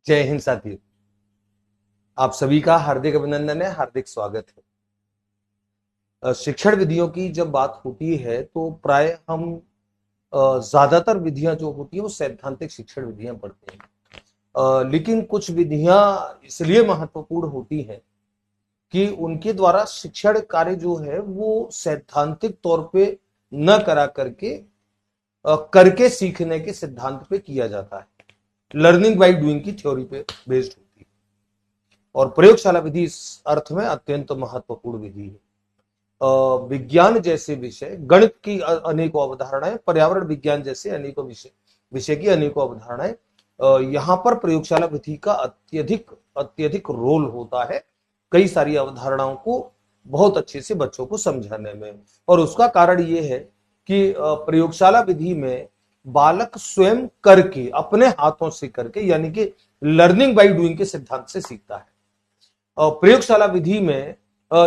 जय हिंद साथियों। आप सभी का हार्दिक अभिनंदन है, हार्दिक स्वागत है। शिक्षण विधियों की जब बात होती है तो प्राय हम ज्यादातर विधियां जो होती है वो सैद्धांतिक शिक्षण विधियां पढ़ते हैं। लेकिन कुछ विधियां इसलिए महत्वपूर्ण होती हैं कि उनके द्वारा शिक्षण कार्य जो है वो सैद्धांतिक तौर पे न करा करके करके सीखने के सिद्धांत पे किया जाता है। लर्निंग बाय डूइंग की थ्योरी पे बेस्ड होती है और प्रयोगशाला विधि इस अर्थ में अत्यंत महत्वपूर्ण विधि है। विज्ञान जैसे विषय, गणित की अनेकों अवधारणाएं, पर्यावरण विज्ञान जैसे अनेकों विषय विषय की अनेकों अवधारणाएं, यहाँ पर प्रयोगशाला विधि का अत्यधिक अत्यधिक रोल होता है कई सारी अवधारणाओं को बहुत अच्छे से बच्चों को समझाने में। और उसका कारण ये है कि प्रयोगशाला विधि में बालक स्वयं करके, अपने हाथों से करके, यानी कि लर्निंग बाय डूइंग के सिद्धांत से सीखता है। प्रयोगशाला विधि में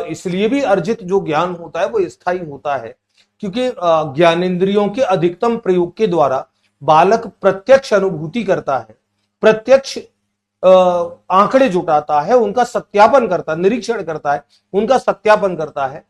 इसलिए भी अर्जित जो ज्ञान होता है वो स्थायी होता है क्योंकि ज्ञानेंद्रियों के अधिकतम प्रयोग के द्वारा बालक प्रत्यक्ष अनुभूति करता है, प्रत्यक्ष आंकड़े जुटाता है, उनका सत्यापन करता है, निरीक्षण करता है, उनका सत्यापन करता है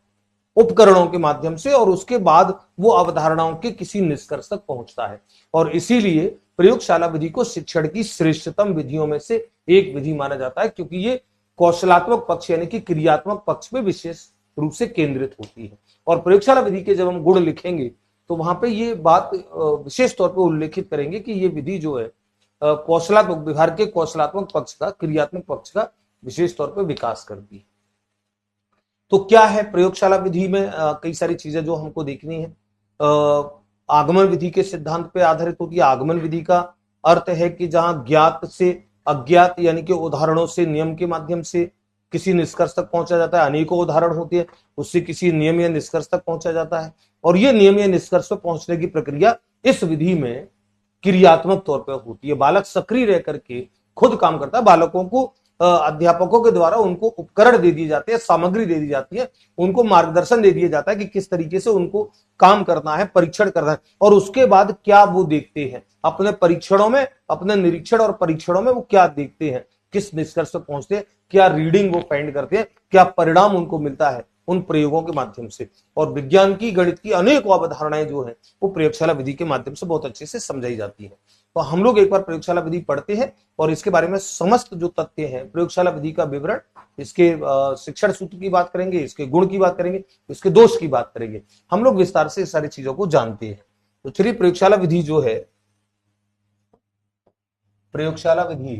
उपकरणों के माध्यम से, और उसके बाद वो अवधारणाओं के किसी निष्कर्ष तक पहुंचता है। और इसीलिए प्रयोगशाला विधि को शिक्षण की श्रेष्ठतम विधियों में से एक विधि माना जाता है क्योंकि ये कौशलात्मक पक्ष यानी कि क्रियात्मक पक्ष पे विशेष रूप से केंद्रित होती है। और प्रयोगशाला विधि के जब हम गुण लिखेंगे तो वहां पे ये बात विशेष तौर पर उल्लेखित करेंगे कि ये विधि जो है कौशलात्मक व्यवहार के कौशलात्मक पक्ष का, क्रियात्मक पक्ष का विशेष तौर पर विकास करती है। तो क्या है प्रयोगशाला विधि में कई सारी चीजें जो हमको देखनी है। आगमन विधि के सिद्धांत पे आधारित होती है। आगमन विधि का अर्थ है कि जहां ज्ञात से अज्ञात यानी कि उदाहरणों से, नियम के माध्यम से किसी निष्कर्ष तक पहुंचा जाता है। अनेकों उदाहरण होती है, उससे किसी नियम या निष्कर्ष तक पहुंचा जाता है। और ये नियम या निष्कर्ष पर पहुंचने की प्रक्रिया इस विधि में क्रियात्मक तौर पर होती है। बालक सक्रिय रह करके खुद काम करता है। बालकों को अध्यापकों के द्वारा उनको उपकरण दे दिए जाते हैं, सामग्री दे दी जाती है, उनको मार्गदर्शन दे दिया जाता है कि किस तरीके से उनको काम करना है, परीक्षण करना है, और उसके बाद क्या वो देखते हैं अपने परीक्षणों में, अपने निरीक्षण और परीक्षणों में वो क्या देखते हैं, किस निष्कर्ष पर पहुंचते हैं, क्या रीडिंग वो फाइंड करते हैं, क्या परिणाम उनको मिलता है उन प्रयोगों के माध्यम से। और विज्ञान की, गणित की अनेकों अवधारणाएं जो है वो प्रयोगशाला विधि के माध्यम से बहुत अच्छे से समझाई जाती है। तो हम लोग एक बार प्रयोगशाला विधि पढ़ते हैं और इसके बारे में समस्त जो तथ्य हैं, प्रयोगशाला विधि का विवरण, इसके शिक्षण सूत्र की बात करेंगे, इसके गुण की बात करेंगे, इसके दोष की बात करेंगे। हम लोग विस्तार से सारी चीजों को जानते हैं। तो चलिए, प्रयोगशाला विधि जो है, प्रयोगशाला विधि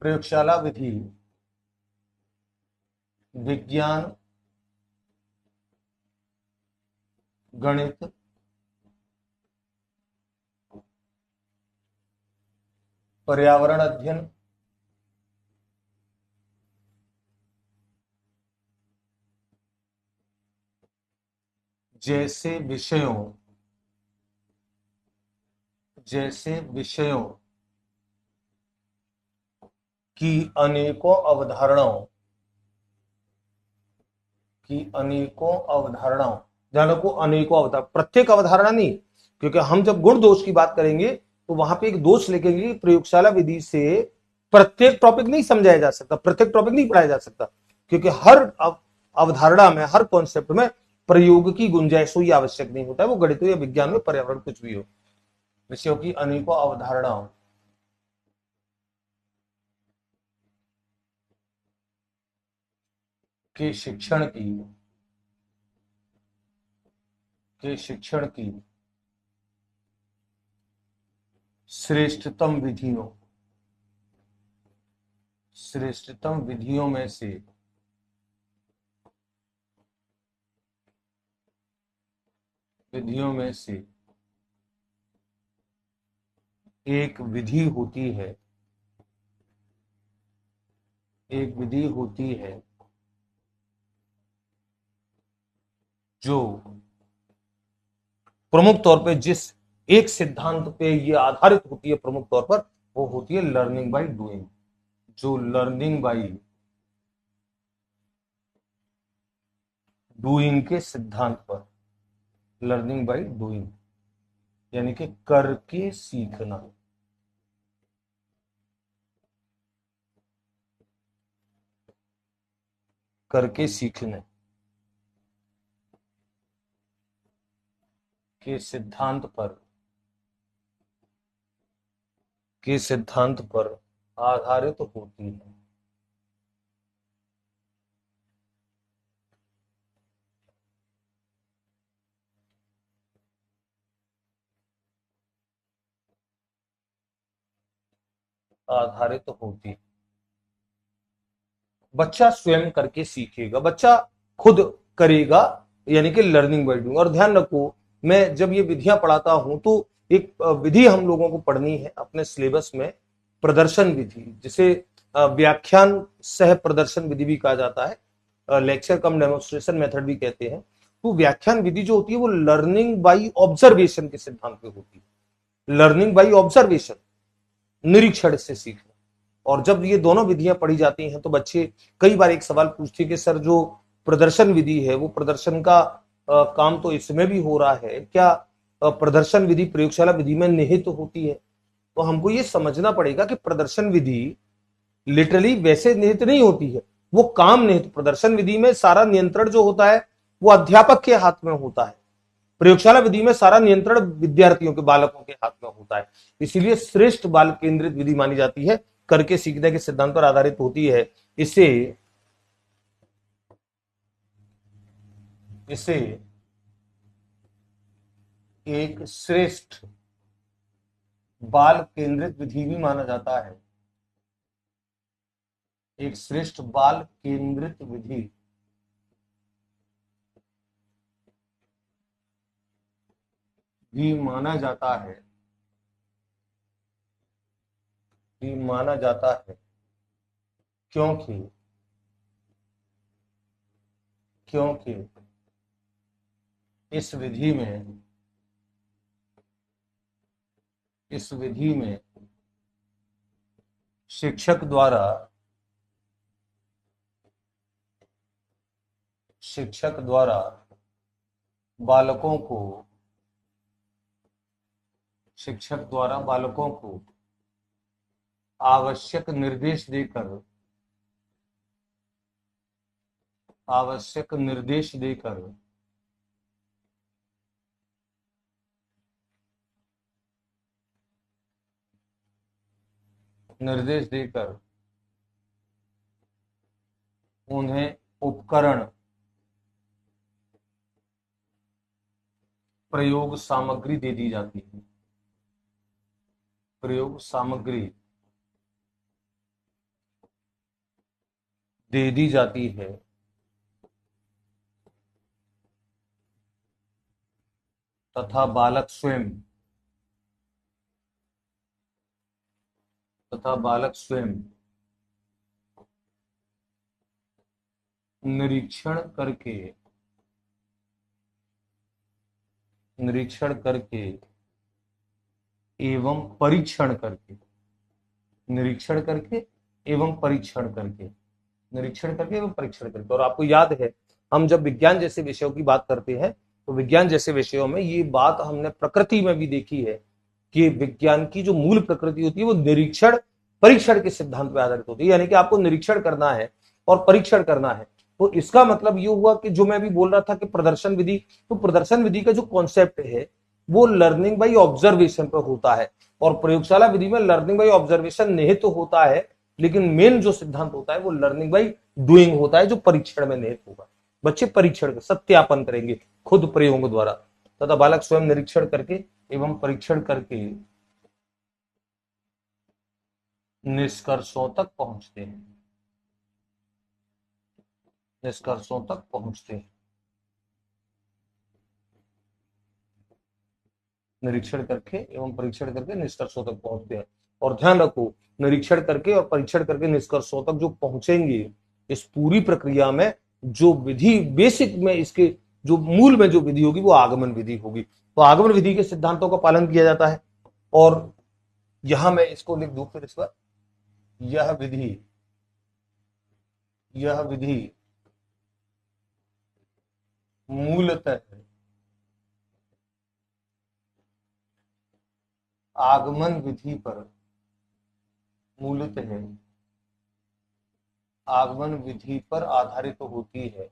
प्रयोगशाला विधि विज्ञान, गणित, पर्यावरण अध्ययन, जैसे विषयों जैसे विषयों की अनेकों अवधारणाओं ध्यान रखो, अनेकों अवधारणा, प्रत्येक अवधारणा नहीं, क्योंकि हम जब गुण दोष की बात करेंगे तो वहां पे एक दोष लिखेंगे। प्रयोगशाला विधि से प्रत्येक टॉपिक नहीं समझाया जा सकता, प्रत्येक टॉपिक नहीं पढ़ाया जा सकता, क्योंकि हर अवधारणा में, हर कॉन्सेप्ट में प्रयोग की गुंजाइश हो, ये आवश्यक नहीं होता है। वो गणित हो या विज्ञान हो, पर्यावरण, कुछ भी हो, विषयों की अनेकों अवधारणाओं के शिक्षण की श्रेष्ठतम विधियों में से एक विधि होती है जो प्रमुख तौर पे जिस एक सिद्धांत पे ये आधारित होती है, प्रमुख तौर पर वो होती है लर्निंग बाय डूइंग। जो लर्निंग बाय डूइंग के सिद्धांत पर लर्निंग बाय डूइंग, यानी कि करके सीखना। करके सीखने के सिद्धांत पर आधारित होती है। आधारित होती है। बच्चा स्वयं करके सीखेगा, बच्चा खुद करेगा, यानी कि लर्निंग बाय डूइंग। और ध्यान रखो, मैं जब ये विधियां पढ़ाता हूं तो एक विधि हम लोगों को पढ़नी है अपने सिलेबस में, प्रदर्शन विधि, जिसे व्याख्यान सह प्रदर्शन विधि भी कहा जाता है, लेक्चर कम डेमोन्स्ट्रेशन मेथड भी कहते हैं। तो व्याख्यान विधि जो होती है वो लर्निंग बाई ऑब्जर्वेशन के सिद्धांत पे होती है। लर्निंग बाई ऑब्जर्वेशन, निरीक्षण से सीखना। और जब ये दोनों विधियां पढ़ी जाती हैं तो बच्चे कई बार एक सवाल पूछते हैं कि सर जो प्रदर्शन विधि है वो प्रदर्शन का काम तो इसमें भी हो रहा है, क्या प्रदर्शन विधि प्रयोगशाला विधि में निहित होती है? तो हमको ये समझना पड़ेगा कि प्रदर्शन विधि लिटरली वैसे निहित नहीं होती है, वो काम निहित। प्रदर्शन विधि में सारा नियंत्रण जो होता है वो अध्यापक के हाथ में होता है, प्रयोगशाला विधि में सारा नियंत्रण विद्यार्थियों के, बालकों के हाथ में होता है। इसीलिए श्रेष्ठ बाल केंद्रित विधि मानी जाती है, करके सीखने के सिद्धांत पर आधारित होती है। इसे इसे एक श्रेष्ठ बाल केंद्रित विधि भी माना जाता है। एक श्रेष्ठ बाल केंद्रित विधि भी माना जाता है, भी माना जाता है। क्योंकि क्योंकि इस विधि में इस विधि में शिक्षक द्वारा बालकों को शिक्षक द्वारा बालकों को आवश्यक निर्देश देकर आवश्यक निर्देश देकर निर्देश देकर उन्हें उपकरण, प्रयोग सामग्री दे दी जाती है। प्रयोग सामग्री दे दी जाती है तथा बालक स्वयं निरीक्षण करके एवं परीक्षण करके निरीक्षण करके एवं परीक्षण करके निरीक्षण करके एवं परीक्षण करके। और आपको याद है, हम जब विज्ञान जैसे विषयों की बात करते हैं तो विज्ञान जैसे विषयों में ये बात हमने प्रकृति में भी देखी है कि विज्ञान की जो मूल प्रकृति होती है वो निरीक्षण परीक्षण के सिद्धांत पर आधारित होती है। यानी कि आपको निरीक्षण करना है और परीक्षण करना है। तो इसका मतलब ये हुआ कि जो मैं भी बोल रहा था कि प्रदर्शन विधि, तो प्रदर्शन विधि का जो कॉन्सेप्ट है वो लर्निंग बाई ऑब्जर्वेशन पर होता है, और प्रयोगशाला विधि में लर्निंग बाई ऑब्जर्वेशन निहित तो होता है, लेकिन मेन जो सिद्धांत होता है वो लर्निंग बाई डूइंग होता है, जो परीक्षण में निहित होगा। बच्चे परीक्षण सत्यापन करेंगे खुद प्रयोगों द्वारा, तथा बालक स्वयं निरीक्षण करके एवं परीक्षण करके निष्कर्षों तक पहुंचते हैं। निरीक्षण करके एवं परीक्षण करके निष्कर्षों तक पहुंचते हैं। और ध्यान रखो, निरीक्षण करके और परीक्षण करके निष्कर्षों तक जो पहुंचेंगे, इस पूरी प्रक्रिया में जो विधि बेसिक में, इसके जो मूल में जो विधि होगी वो आगमन विधि होगी। तो आगमन विधि के सिद्धांतों का पालन किया जाता है। और यहां मैं इसको लिख दूं फिर इस पर, यह विधि मूलतः आगमन विधि पर मूलतः आगमन विधि पर आधारित होती है।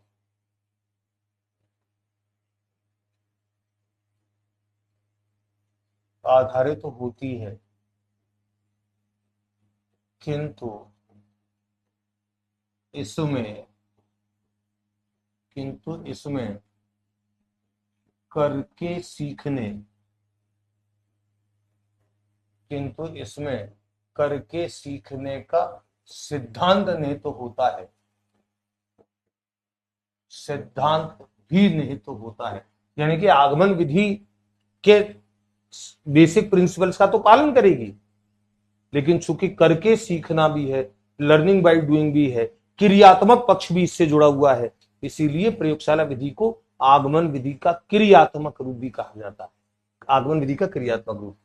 आधारित होती है, किंतु इसमें करके सीखने किंतु इसमें करके सीखने का सिद्धांत निहित तो होता है, सिद्धांत भी निहित तो होता है। यानी कि आगमन विधि के बेसिक प्रिंसिपल्स का तो पालन करेगी, लेकिन चूंकि करके सीखना भी है, लर्निंग बाय डूइंग भी है, क्रियात्मक पक्ष भी इससे जुड़ा हुआ है, इसीलिए प्रयोगशाला विधि को आगमन विधि का क्रियात्मक रूप भी कहा जाता है। आगमन विधि का क्रियात्मक रूप,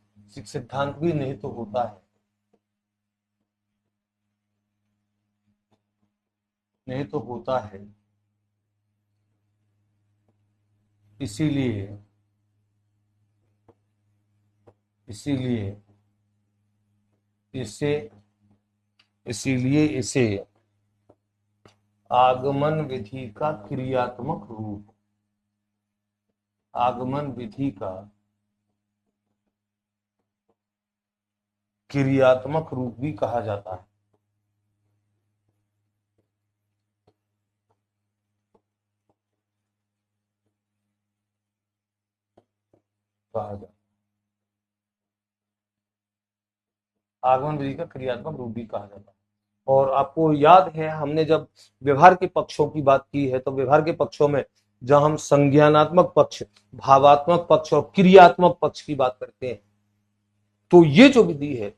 सिद्धांत भी निहित तो होता है, निहित तो होता है। इसीलिए इसे आगमन विधि का क्रियात्मक रूप, आगमन विधि का क्रियात्मक रूप भी कहा जाता है। आगमन विधि का क्रियात्मक रूप भी कहा जाता है। और आपको याद है, हमने जब व्यवहार के पक्षों की बात की है, तो व्यवहार के पक्षों में जब हम संज्ञानात्मक पक्ष, भावात्मक पक्ष और क्रियात्मक पक्ष की बात करते हैं, तो ये जो विधि है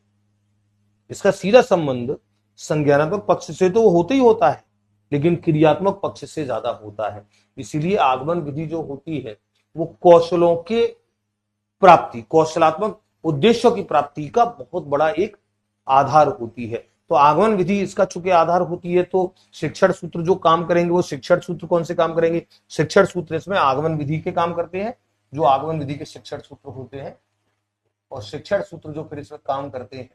इसका सीधा संबंध संज्ञानात्मक पक्ष से तो होता ही होता है, लेकिन क्रियात्मक पक्ष से ज्यादा होता है। इसीलिए आगमन विधि जो होती है वो कौशलों के प्राप्ति, कौशलात्मक उद्देश्यों की प्राप्ति का बहुत बड़ा एक आधार होती है। तो आगमन विधि इसका चूंकि आधार होती है, तो शिक्षण सूत्र जो काम करेंगे वो शिक्षण सूत्र कौन से काम करेंगे? शिक्षण सूत्र इसमें आगमन विधि के काम करते हैं, जो आगमन विधि के शिक्षण सूत्र होते हैं। और शिक्षण सूत्र जो फिर इसमें काम करते हैं,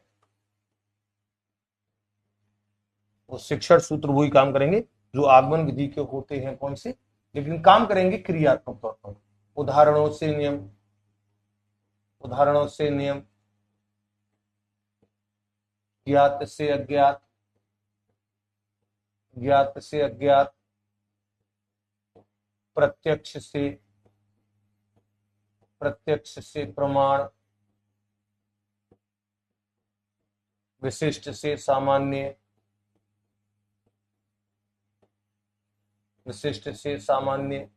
वो शिक्षण सूत्र वही काम करेंगे जो आगमन विधि के होते हैं। कौन से? लेकिन काम करेंगे क्रियात्मक तौर पर। उदाहरणों से नियम, ज्ञात से अज्ञात, ज्ञात से अज्ञात, प्रत्यक्ष से प्रमाण, विशिष्ट से सामान्य, विशिष्ट से सामान्य,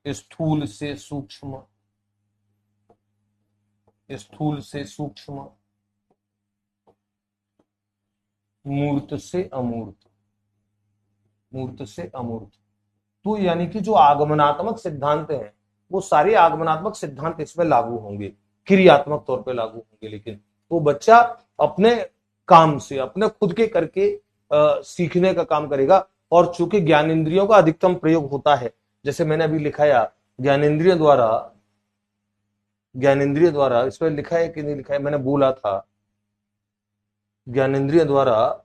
स्थूल से सूक्ष्म, स्थूल से सूक्ष्म, मूर्त से अमूर्त, मूर्त से अमूर्त। तो यानी कि जो आगमनात्मक सिद्धांत हैं वो सारे आगमनात्मक सिद्धांत इसमें लागू होंगे, क्रियात्मक तौर पे लागू होंगे, लेकिन वो बच्चा अपने काम से, अपने खुद के करके सीखने का काम करेगा। और चूंकि ज्ञानेंद्रियों का अधिकतम प्रयोग होता है, जैसे मैंने अभी लिखाया, ज्ञानेंद्रियों द्वारा इसमें लिखा है कि नहीं लिखा है, मैंने बोला था ज्ञानेंद्रियों द्वारा,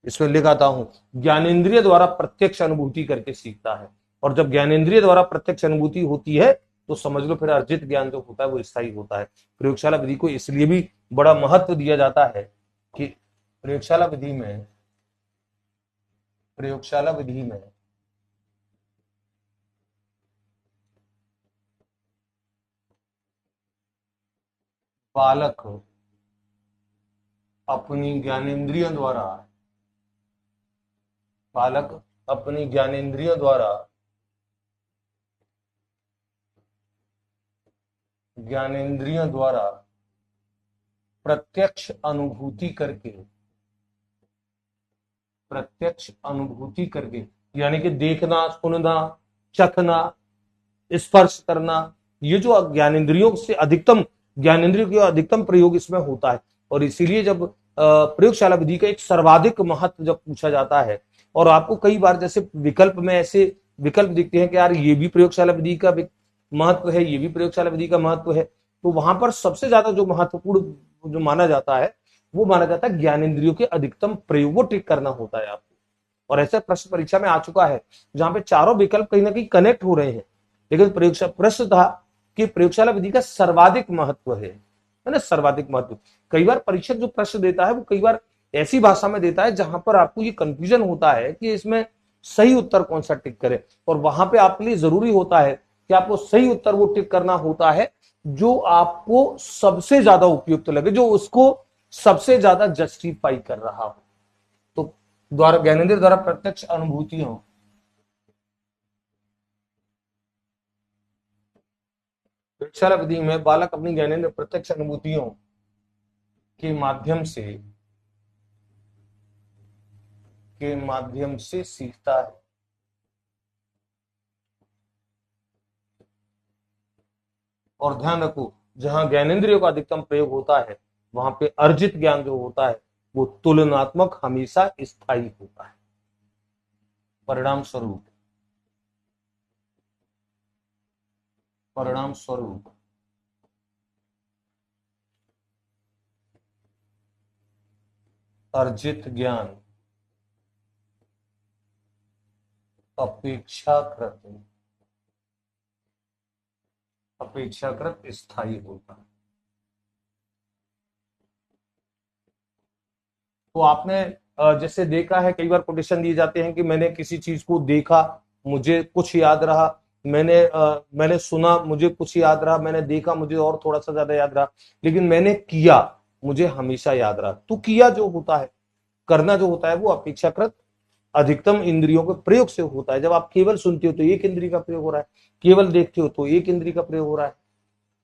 इसमें लिखाता हूं, ज्ञानेंद्रिय द्वारा प्रत्यक्ष अनुभूति करके सीखता है। और जब ज्ञानेंद्रिय द्वारा प्रत्यक्ष अनुभूति होती है तो समझ लो फिर अर्जित ज्ञान जो होता है वो स्थायी होता है। प्रयोगशाला विधि को इसलिए भी बड़ा महत्व दिया जाता है कि प्रयोगशाला विधि में बालक अपनी ज्ञानेंद्रियों द्वारा, प्रत्यक्ष अनुभूति करके, यानी कि देखना, सुनना, चखना, स्पर्श करना, ये जो ज्ञानेंद्रियों से अधिकतम, ज्ञानेंद्रियों का अधिकतम प्रयोग इसमें होता है। और इसीलिए जब प्रयोगशाला विधि का एक सर्वाधिक महत्व जब पूछा जाता है, और आपको कई बार जैसे विकल्प में ऐसे विकल्प दिखते हैं कि यार ये भी प्रयोगशाला विधि का महत्व है, ये भी प्रयोगशाला विधि का महत्व है, तो वहां पर सबसे ज्यादा जो महत्वपूर्ण जो माना जाता है वो माना जाता है ज्ञानेंद्रियों के अधिकतम प्रयोग को टिक करना होता है आपको। और ऐसा प्रश्न परीक्षा में आ चुका है जहां पे चारों विकल्प कहीं ना कहीं कनेक्ट हो रहे हैं, लेकिन प्रयोगशाला प्रश्न था कि प्रयोगशाला विधि का सर्वाधिक महत्व है ना, सर्वाधिक महत्व। कई बार परीक्षक जो प्रश्न देता है वो कई बार ऐसी भाषा में देता है जहां पर आपको ये कंफ्यूजन होता है कि इसमें सही उत्तर कौन सा टिक करे, और वहां पे आपके लिए जरूरी होता है कि आपको सही उत्तर वो टिक करना होता है जो आपको सबसे ज्यादा उपयुक्त लगे, जो उसको सबसे ज्यादा जस्टिफाई कर रहा हो। तो द्वारा ज्ञानेंद्र द्वारा प्रत्यक्ष अनुभूतियों, प्रयोगशाला विधि में बालक अपनी ज्ञानेंद्र प्रत्यक्ष अनुभूतियों के माध्यम से सीखता है। और ध्यान रखो, जहां ज्ञानेंद्रियों का अधिकतम प्रयोग होता है वहां पे अर्जित ज्ञान जो होता है वो तुलनात्मक हमेशा स्थायी होता है। परिणाम स्वरूप अर्जित ज्ञान अपेक्षाकृत स्थायी होता है। तो आपने जैसे देखा है, कई बार कोटेशन दिए जाते हैं कि मैंने किसी चीज को देखा, मुझे कुछ याद रहा, मैंने सुना, मुझे कुछ याद रहा, मैंने देखा, मुझे और थोड़ा सा ज्यादा याद रहा, लेकिन मैंने किया, मुझे हमेशा याद रहा। तो किया जो होता है, करना जो होता है वो अपेक्षाकृत अधिकतम इंद्रियों के प्रयोग से होता है। जब आप केवल सुनते हो तो एक इंद्रिय का प्रयोग हो रहा है, केवल देखते हो तो एक इंद्रिय का प्रयोग हो रहा है,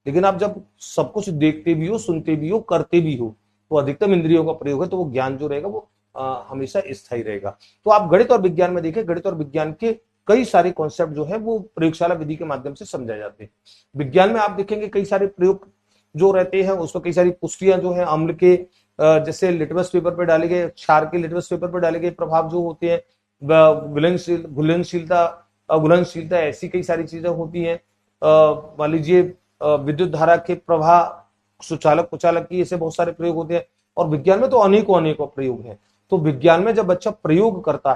लेकिन आप जब सब कुछ देखते भी हो, सुनते भी हो, करते भी हो, तो अधिकतम इंद्रियों का प्रयोग है, तो वो ज्ञान जो रहेगा वो हमेशा स्थायी रहेगा। तो आप गणित और विज्ञान में देखें, गणित और विज्ञान के कई सारे कॉन्सेप्ट जो है वो प्रयोगशाला विधि के माध्यम से समझाए जाते हैं। विज्ञान में आप देखेंगे कई सारे प्रयोग जो रहते हैं, उसमें कई सारी पुष्टियां जो है अम्ल के जैसे लिटमस पेपर पर डाले गए, क्षार के लिटमस पेपर पर डाले गए प्रभाव जो होते हैं, घुलनशीलता, ऐसी कई सारी चीजें होती हैं। मान लीजिए विद्युत धारा के प्रवाह, सुचालक कुचालक की, ऐसे बहुत सारे प्रयोग होते हैं। और विज्ञान में तो अनेकों प्रयोग हैं। तो विज्ञान में जब बच्चा प्रयोग करता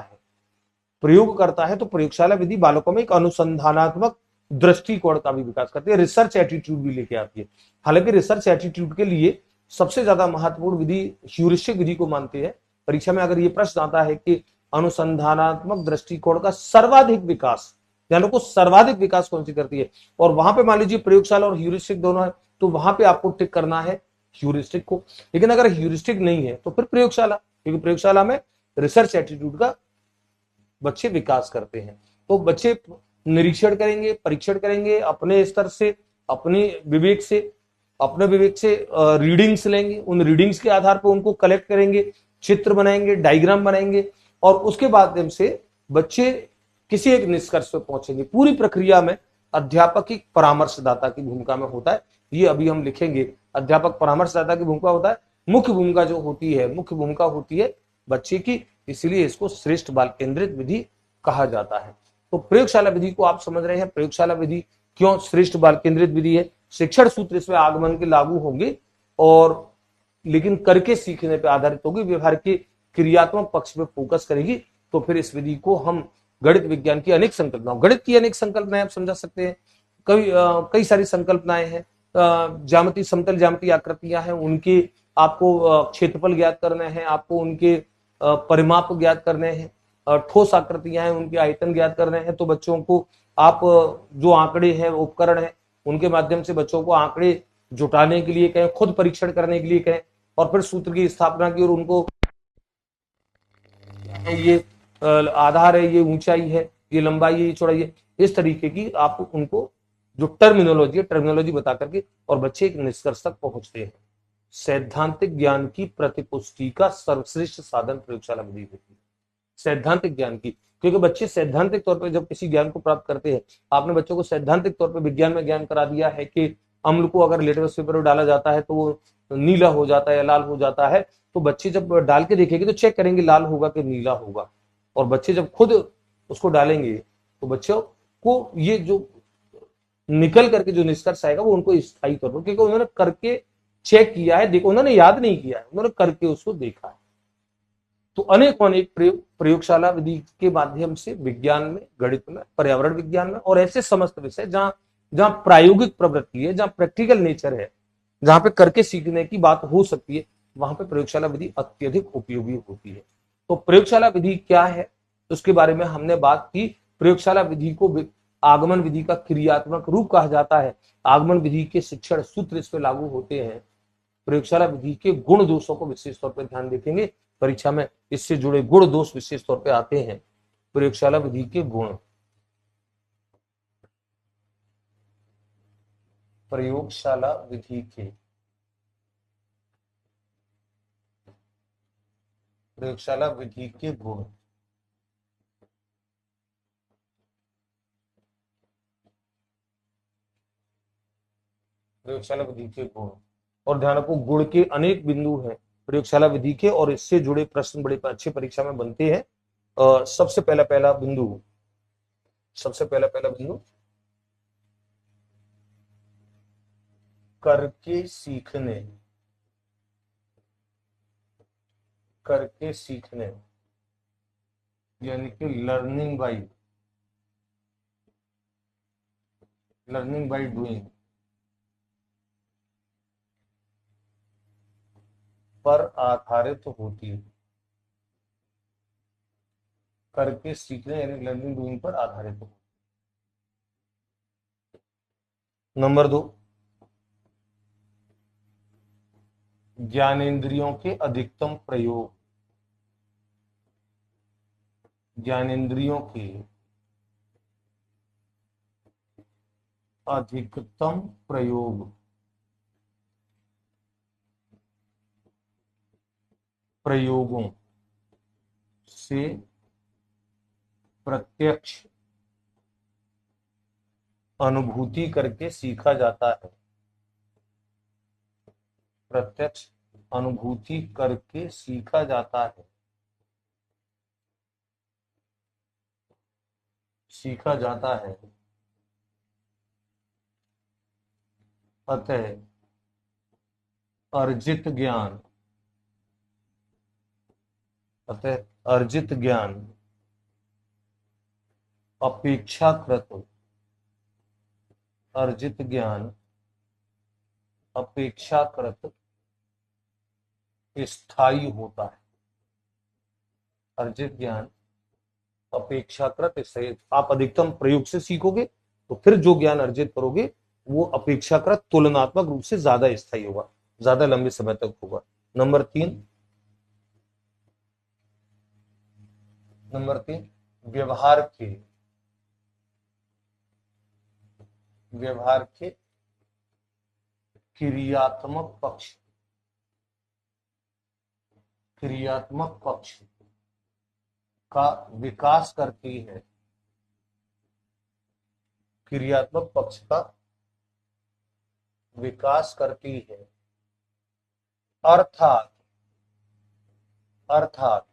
है तो प्रयोगशाला विधि बालकों में एक अनुसंधानात्मक दृष्टिकोण का भी विकास करती है, रिसर्च एटीट्यूड भी लेके आती है। हालांकि रिसर्च एटीट्यूड के लिए सबसे ज्यादा महत्वपूर्ण विधि ह्यूरिस्टिक विधि को मानते हैं। परीक्षा में अगर ये प्रश्न आता है कि अनुसंधानात्मक दृष्टिकोण का सर्वाधिक विकास, ज्ञानों को सर्वाधिक विकास कौन सी करती है, और वहां पे मान लीजिए प्रयोगशाला और ह्यूरिस्टिक दोनों है, तो वहां पे आपको टिक करना है ह्यूरिस्टिक को। लेकिन अगर ह्यूरिस्टिक नहीं है तो फिर प्रयोगशाला, क्योंकि प्रयोगशाला में रिसर्च एटीट्यूड का बच्चे विकास करते हैं। तो बच्चे निरीक्षण करेंगे, परीक्षण करेंगे, अपने स्तर से, अपने विवेक से रीडिंग्स लेंगे, उन रीडिंग्स के आधार पर उनको कलेक्ट करेंगे, चित्र बनाएंगे, डायग्राम बनाएंगे, और उसके माध्यम से बच्चे किसी एक निष्कर्ष पर पहुंचेंगे। पूरी प्रक्रिया में अध्यापक एक परामर्शदाता की भूमिका में होता है, ये अभी हम लिखेंगे। अध्यापक परामर्शदाता की भूमिका होता है, मुख्य भूमिका होती है बच्चे की, इसलिए इसको श्रेष्ठ बाल केंद्रित विधि कहा जाता है। तो प्रयोगशाला विधि को आप समझ रहे हैं, प्रयोगशाला विधि क्यों श्रेष्ठ बाल केंद्रित विधि है। शिक्षण सूत्र इसमें आगमन के लागू होंगे, और लेकिन करके सीखने पर आधारित होगी, व्यवहार के क्रियात्मक पक्ष पे फोकस करेगी। तो फिर इस विधि को हम गणित विज्ञान की अनेक संकल्पनाएं आप समझा सकते हैं। कई सारी संकल्पनाएं हैं। ज्यामिति, समतल ज्यामिति आकृतियां हैं, उनके आपको क्षेत्रफल ज्ञात करने हैं, आपको उनके परिमाप ज्ञात करने हैं। ठोस आकृतियां हैं, उनके आयतन ज्ञात करने हैं। तो बच्चों को आप जो आंकड़े हैं, उपकरण है, उनके माध्यम से बच्चों को आंकड़े जुटाने के लिए कहें, खुद परीक्षण करने के लिए कहें, और फिर सूत्र की स्थापना की, और उनको ये आधार है, ये ऊंचाई है, ये लंबाई है, ये चौड़ाई है, इस तरीके की आप उनको जो टर्मिनोलॉजी बता करके, और बच्चे एक निष्कर्ष तक पहुंचते हैं। सैद्धांतिक ज्ञान की प्रतिपुष्टि का सर्वश्रेष्ठ साधन प्रयोगशाला विधि होती है। सैद्धांतिक ज्ञान की, क्योंकि बच्चे सैद्धांतिक तौर पर जब किसी ज्ञान को प्राप्त करते हैं, आपने बच्चों को सैद्धांतिक तौर पर विज्ञान में ज्ञान करा दिया है कि अम्ल को अगर लिटमस पेपर में डाला जाता है तो वो नीला हो जाता है या लाल हो जाता है, तो बच्चे जब डाल के देखेंगे तो चेक करेंगे लाल होगा कि नीला होगा, और बच्चे जब खुद उसको डालेंगे तो बच्चों को ये जो निकल करके जो निष्कर्ष आएगा वो उनको स्थायी कर दो, क्योंकि उन्होंने करके चेक किया है, देखो उन्होंने याद नहीं किया है, उन्होंने करके उसको देखा है। तो अनेक अनेक प्रयोगशाला विधि के माध्यम से विज्ञान में, गणित में, पर्यावरण विज्ञान में और ऐसे समस्त विषय जहां जहां प्रायोगिक प्रवृत्ति है, जहां प्रैक्टिकल नेचर है, जहां पे करके सीखने की बात हो सकती है, वहां पे प्रयोगशाला विधि अत्यधिक उपयोगी होती है। तो प्रयोगशाला विधि क्या है उसके बारे में हमने बात की। प्रयोगशाला विधि को आगमन विधि का क्रियात्मक रूप कहा जाता है। आगमन विधि के शिक्षण सूत्र इस पर लागू होते हैं। प्रयोगशाला विधि के गुण दोषों को विशेष तौर पर ध्यान देखेंगे, परीक्षा में इससे जुड़े गुण दोष विशेष तौर पर आते हैं। प्रयोगशाला विधि के गुण, प्रयोगशाला विधि के प्रयोगशाला विधि के गुण, प्रयोगशाला विधि के गुण, और ध्यान रखो गुण के अनेक बिंदु हैं प्रयोगशाला विधि के, और इससे जुड़े प्रश्न बड़े अच्छे परीक्षा में बनते हैं। सबसे पहला पहला बिंदु, सबसे पहला पहला बिंदु करके सीखने, करके सीखने यानी कि लर्निंग बाय डूइंग पर आधारित होती है। करके सीखने यानी लर्निंग डूइंग पर आधारित होती है। नंबर 2, ज्ञानेंद्रियों के अधिकतम प्रयोग, ज्ञानेंद्रियों के अधिकतम प्रयोग, प्रयोगों से प्रत्यक्ष अनुभूति करके सीखा जाता है। प्रत्यक्ष अनुभूति करके सीखा जाता है, सीखा जाता है। अतः अर्जित ज्ञान, अतः अर्जित ज्ञान अपेक्षाकृत, अर्जित ज्ञान अपेक्षाकृत स्थायी होता है। अर्जित ज्ञान अपेक्षाकृत स्थायी, आप अधिकतम प्रयोग से सीखोगे तो फिर जो ज्ञान अर्जित करोगे वो अपेक्षाकृत तुलनात्मक रूप से ज्यादा स्थायी होगा, ज्यादा लंबे समय तक होगा। नंबर 3, नंबर 3 व्यवहार के, व्यवहार के क्रियात्मक पक्ष, क्रियात्मक पक्ष का विकास करती है, क्रियात्मक पक्ष का विकास करती है। अर्थात, अर्थात,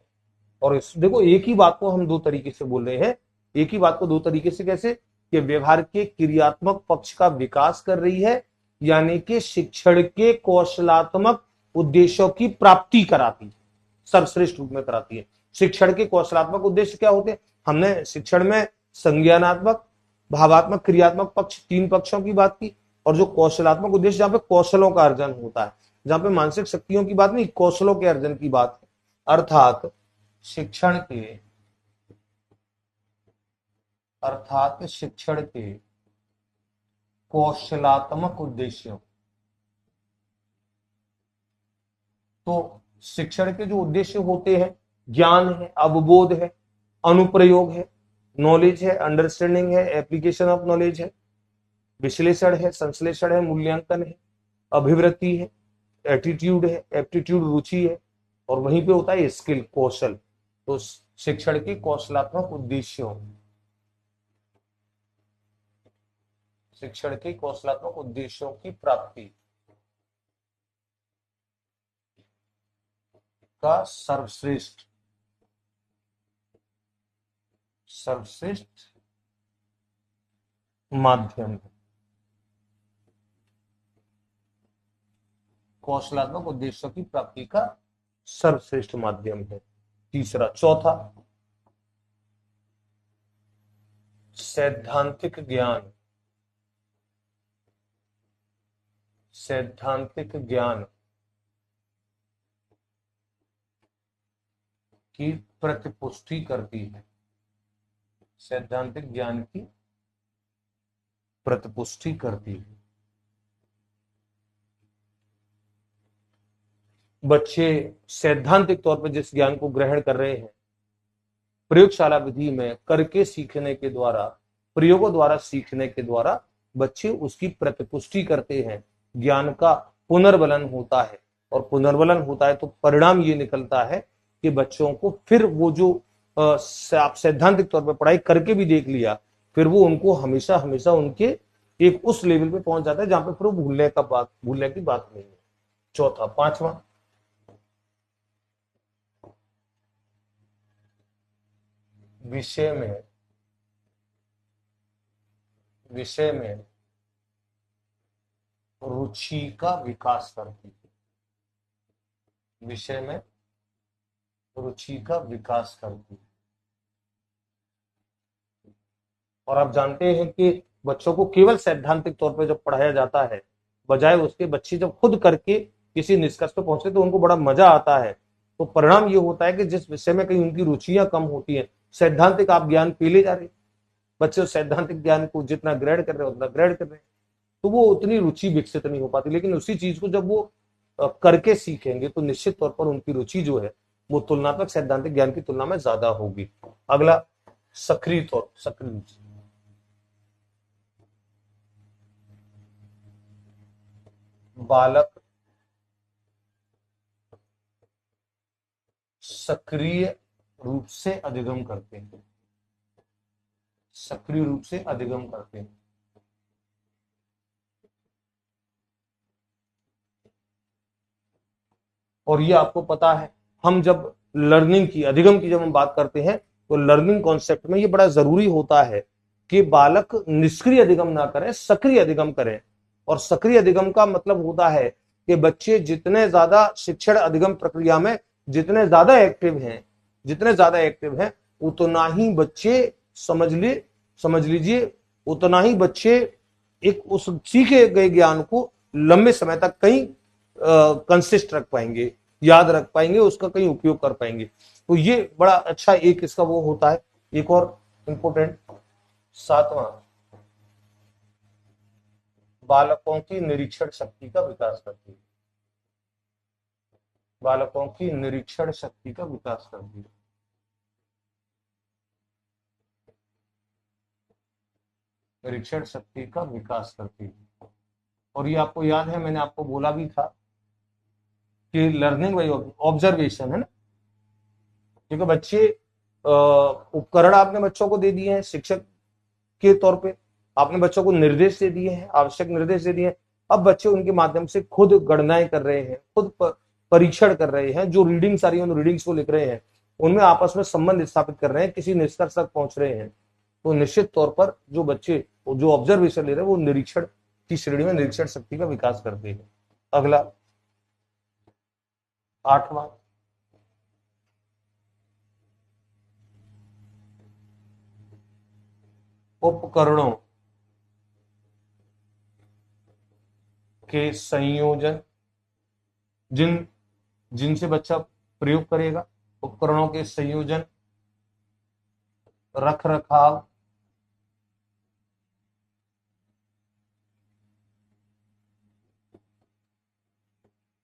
और इस देखो एक ही बात को हम दो तरीके से बोल रहे हैं, एक ही बात को दो तरीके से कैसे, कि व्यवहार के क्रियात्मक पक्ष का विकास कर रही है, यानी कि शिक्षण के कौशलात्मक उद्देश्यों की प्राप्ति कराती है, सर्वश्रेष्ठ रूप में कराती है। शिक्षण के कौशलात्मक उद्देश्य क्या होते हैं, हमने शिक्षण में संज्ञानात्मक, भावात्मक, क्रियात्मक पक्ष, 3 पक्षों की बात की, और जो कौशलात्मक उद्देश्य जहां पे कौशलों का अर्जन होता है, जहां पे मानसिक शक्तियों की बात नहीं, कौशलों के अर्जन की बात है। अर्थात शिक्षण के, अर्थात शिक्षण के कौशलात्मक उद्देश्यों, तो शिक्षण के जो उद्देश्य होते हैं, ज्ञान है, अवबोध है, अनुप्रयोग है, नॉलेज है, अंडरस्टैंडिंग है, एप्लीकेशन ऑफ नॉलेज है, विश्लेषण है, संश्लेषण है, मूल्यांकन है, अभिवृत्ति है, एटीट्यूड है, एप्टीट्यूड रुचि है, और वहीं पे होता है स्किल, कौशल। तो शिक्षण के कौशलात्मक उद्देश्यों, शिक्षण के कौशलात्मक उद्देश्यों की प्राप्ति का सर्वश्रेष्ठ, सर्वश्रेष्ठ माध्यम है, कौशलात्मक उद्देश्यों की प्राप्ति का सर्वश्रेष्ठ माध्यम है। तीसरा, चौथा, सैद्धांतिक ज्ञान, सैद्धांतिक ज्ञान की प्रतिपुष्टि करती है, सैद्धांतिक ज्ञान की प्रतिपुष्टि करती है। बच्चे सैद्धांतिक तौर पर जिस ज्ञान को ग्रहण कर रहे हैं, प्रयोगशाला विधि में करके सीखने के द्वारा, प्रयोगों द्वारा सीखने के द्वारा बच्चे उसकी प्रतिपुष्टि करते हैं, ज्ञान का पुनर्बलन होता है, और पुनर्बलन होता है तो परिणाम ये निकलता है कि बच्चों को फिर वो जो आप सैद्धांतिक तौर पर पढ़ाई करके भी देख लिया, फिर वो उनको हमेशा हमेशा उनके एक उस लेवल पे पहुंच जाता है जहां पे फिर वो भूलने की बात नहीं है। चौथा, पांचवा, विषय में रुचि का विकास करती है, विषय में रुचि का विकास करती है। और आप जानते हैं कि बच्चों को केवल सैद्धांतिक तौर पर जब पढ़ाया जाता है, बजाय उसके बच्चे जब खुद करके किसी निष्कर्ष पर पहुंचते तो उनको बड़ा मजा आता है। तो परिणाम ये होता है कि जिस विषय में कहीं उनकी रुचियां कम होती हैं, सैद्धांतिक आप ज्ञान पी ले जा रहे, बच्चे उस सैद्धांतिक ज्ञान को जितना ग्रहण कर रहे हैं उतना ग्रहण कर रहे हैं, तो वो उतनी रुचि विकसित नहीं हो पाती। लेकिन उसी चीज को जब वो करके सीखेंगे तो निश्चित तौर पर उनकी रुचि जो है वो तुलनात्मक सैद्धांतिक ज्ञान की तुलना में ज्यादा होगी। अगला, सक्रिय रुचि, बालक सक्रिय रूप से अधिगम करते हैं, सक्रिय रूप से अधिगम करते हैं। और ये आपको पता है, हम जब लर्निंग की, अधिगम की जब हम बात करते हैं तो लर्निंग कॉन्सेप्ट में ये बड़ा जरूरी होता है कि बालक निष्क्रिय अधिगम ना करें, सक्रिय अधिगम करें। और सक्रिय अधिगम का मतलब होता है कि बच्चे जितने ज्यादा शिक्षण अधिगम प्रक्रिया में जितने ज्यादा एक्टिव हैं, जितने ज्यादा एक्टिव हैं, उतना ही बच्चे समझ लीजिए उतना ही बच्चे एक उस सीखे गए ज्ञान को लंबे समय तक कहीं कंसिस्ट रख पाएंगे, याद रख पाएंगे, उसका कहीं उपयोग कर पाएंगे। तो ये बड़ा अच्छा एक इसका वो होता है। एक और इंपोर्टेंट, सातवां, बालकों की निरीक्षण शक्ति का विकास करती है, बालकों की निरीक्षण शक्ति का विकास करती है। निरीक्षण शक्ति का विकास करती है। और ये आपको याद है, मैंने आपको बोला भी था कि लर्निंग बाय ऑब्जर्वेशन है ना, क्योंकि बच्चे उपकरण आपने बच्चों को दे दिए हैं, शिक्षक के तौर पे आपने बच्चों को निर्देश दे दिए हैं, आवश्यक निर्देश दे दिए हैं। अब बच्चे उनके माध्यम से खुद गणनाएं कर रहे हैं, खुद परीक्षण कर रहे हैं, जो रीडिंग्स आ रही है उन रीडिंग्स को लिख रहे हैं, उनमें आपस में संबंध स्थापित कर रहे हैं, किसी निष्कर्ष तक पहुंच रहे हैं। तो निश्चित तौर पर जो बच्चे जो ऑब्जर्वेशन ले रहे हैं वो निरीक्षण की श्रेणी में निरीक्षण शक्ति का विकास करते हैं। अगला, आठवां, उपकरणों के संयोजन, जिनसे बच्चा प्रयोग करेगा, उपकरणों के संयोजन, रख रखाव,